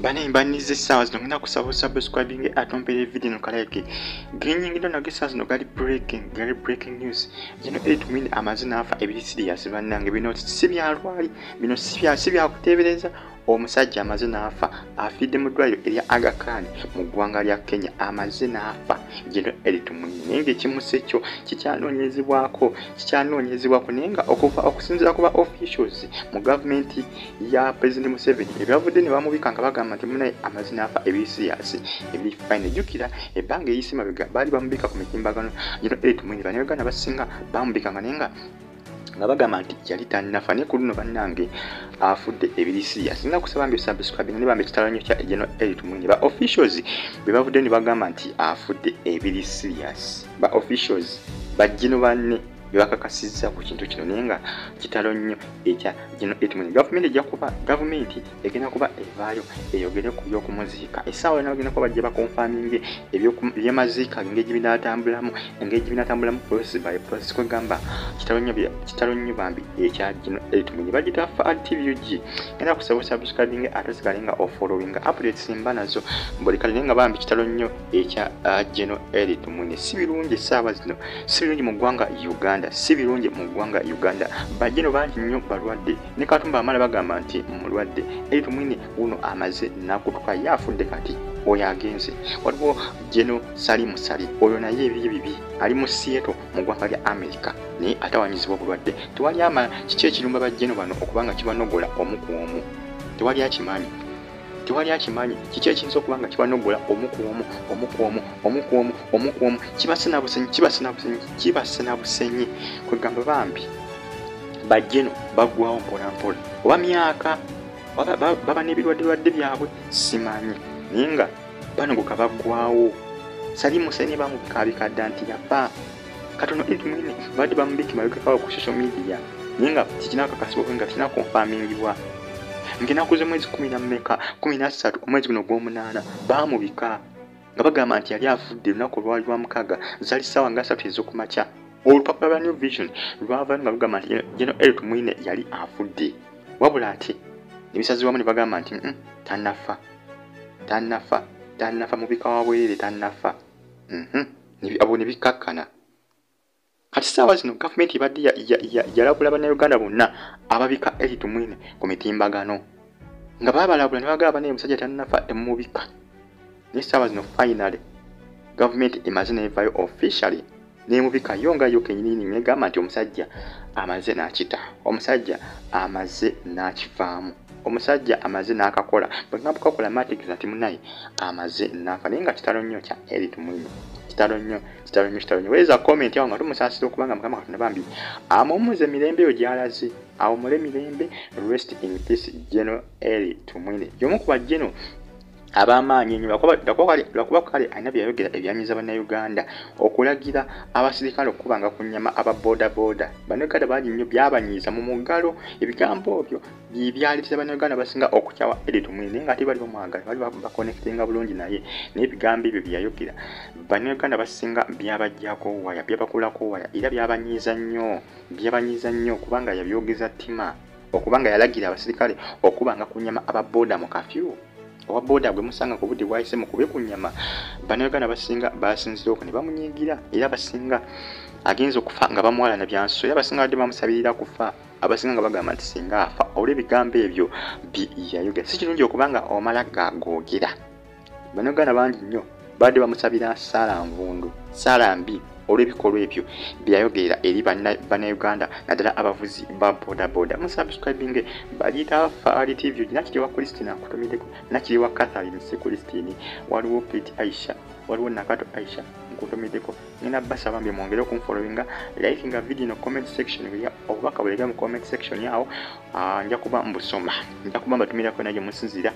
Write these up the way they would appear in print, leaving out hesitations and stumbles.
Bane mbanize sawa zino ngenda kusaba subscribing atompere video no kalake greening ndo nagesa zino gali breaking news jino Tumwine Amazze Nafa ebiri serious bannange bino sibyalwali bino sibya kutebereza omusajja Amazze Nafa afidde mu ddwaliro erya Aga Khan mu ggwanga lya Kenya. Amazze Nafa jino Tumwine nenge kimuse kyo kikyanoonyezebwako nenga okuva okusinzira kuba officials mu government ya President Museveni ebyavudde ne bamubikanga bagamba nti munaye Amazze Nafa ebiri serious ebiri fine. Jukira ebbanga eyisima bali bamubika ku mitimbagano jino Tumwine bannayuganda basinga bamubikanga nenga nga bagamba nti yali tannafa ne ku luno bannange afudde ebiri serious. Nina kusaba mbi subscribing ne bambe kitalo nnyo kya jino Tumwine ba officials be bavudde ne bagamba nti afudde ebiri serious. Ba officials bajjino banne byakakasizza ku kintu kino nenga kitalo nnyo ekya jino Tumwine. Government egenda kuba evaayo eyogere ku by'okumuziika essaawa yonna bagenda kuba bajja bakonfaminge ebyamaziika engeri binatambulamu process by process kwegamba kitalo nnyo bambi ekya jino Tumwine bagita FATVUG. Ngenda kusaba subscribing atasigale nga ofollowing updates mba nazo buli kale nenga bambi kitalo nnyo ekya jino Tumwine. Si birungi essaawa zino, si birungi mu ggwanga Uganda, si birungi mu ggwanga Uganda. Bajjeno bangi nnyo balwadde ne Katumba amala bagamba nti mulwadde Tumwine uno Amazze nakutuka yafudde kati oyo agenze. Waliwo jeno Salimu Sali oyo naye ebibi ali mu Seattle mu ggwanga lya America naye atawanyizibwa bulwadde. Tewali ama kiki ekirumba bajjeno bano okubanga kibanogola omu ku omu. Tewali akimanyi kiki ekiyinza okubanga kibanogola omu ku omu kibasena busenyi kwegamba bambi bajjeno baggwawo mpolampola oba myaka baba n'ebirwadde byabwe simanyi nenga banogoka baggwawo. Salimu Sali bamukabikadda nti yafa katono Tumwine badde bamubiki mabegekawo ku social media nenga kikinakakasibwa nga kina konfamingibwa ngenakuze mwezi 13 omwezi guno gw'omunaana bamubika nga bagamba nti yali afudde lunaku lwali lwa mukaaga zali ssaawa nga 3 ez'okumakya. Olupapula lwa New Vision lwava nga lugamba nti jeno Tumwine yali afudde wabula ati ebisazibwamu ne bagamba nti tannafa mubika wa bwerere tannafa. Abo ne bikkakkana kati ssaawa zino gavumenti ebadde yalabula bannayuganda bonna ababika Tumwine ku mitimbagano nga babalabula ne bagamba naye omusajja tannafa temubika. Naye ssaawa zino finally gavumenti emaze neevaayo officially nemubika yo nga yo kenyini negamba nti omusajja Amazze n'akita, omusajja Amazze n'akivaamu, omusajja Amazze n'akakola bwena bukakola matrix nti munaye Amazze nafa. Naye nga kitalo nnyo kya Tumwine kitalo nnyo. Weza comment awo nga tumusaasira okubanga Mukama Katonda bambi amumuze mirembe yo gyalaze awumule mirembe. Rest in peace jeno Tumwine y'omu ku bajjeno abamaanyi ennyo lwakuba kale alina byayogera ebyanyiza bannayuganda okulagira abasirikale okubanga ku nnyama aba boda. Bannayuganda bangi nnyo byabanyiiza mu muggalo. Ebigambo ebyo byaleetera bannayuganda basinga okukyawa Tumwine naye nga ate bali bamwagala bali bakonectinga bulungi naye ebigambo ebyo byayogera bannayuganda basinga byabajjako waya byabakulako waya era byabanyiiza nnyo kubanga yabyogeza ttima okubanga yalagira abasirikale okubanga ku nnyama aba boda mu kafyu owa boda gwe musanga ku budde bwayise mu kube ku nnyama. Bannayuganda basinga basinzira okwo ne bamunyiigira era basinga agenze okufa nga bamwalana byanso era basinga badde bamusabirira kufa. Abasinga nga bagamba nti singa afa olw'ebigambo ebyo yayogera. Si kirungi okubanga omala gagoogera. Bannayuganda bangi nnyo badde bamusabira ssaala mbi olw'ebikolwa ebyo byayogera eri bannayuganda naddala abavuzi ba boda. Musubscribing bagiyita FATVUG. Nakiri wa Christine akutumiddeko, nakiri wa Catherine si Christine, waliwo Pete Aisha, waliwo Nakato Aisha nkutumiddeko. Nina basaba mbi mwongere okunfollowinga, likinga video no comment section ya obubaka bulega mu comment section yawo nja kuba mbusoma, nja kuba mbatumirako naye musinzira.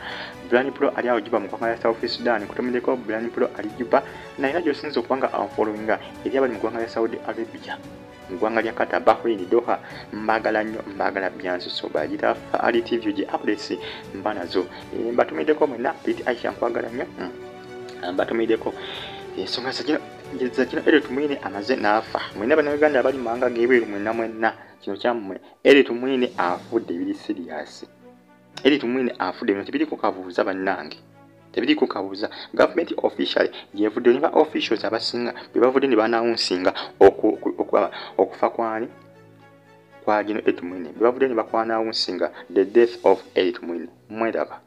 Brand Pro ali awo Juba mu ggwanga lya South Sudan nkutumiddeko. Brand Pro ali Juba naye najo sinzo okubanga unfollowinga eri abali mu ggwanga lya Saudi Arabia, mu ggwanga lya Qatar, Bahrain, Doha. Mbagala nnyo mbagala byansuso bagita FATVUG updates mba nazo. Mbatumiddeko mwenna Pete Aisha nkwagala nnyo mbatumiddeko. Ensonga zajjino Tumwine Amazze nafa. Mwena bannayuganda abali mu mawanga g'ebweru mwenna kino kyammwe Tumwine afudde ebiri serious. Elly Tumwine afudde bino tebiriko kabuuza bannange. Tebiriko kabuuza. Government officially yevudde ne ba officials abasinga bebavudde ne banawunsinga okufa kwani kwa Elly Tumwine. Bebavudde ne bakwanawunsinga the death of Elly Tumwine. Mweraba.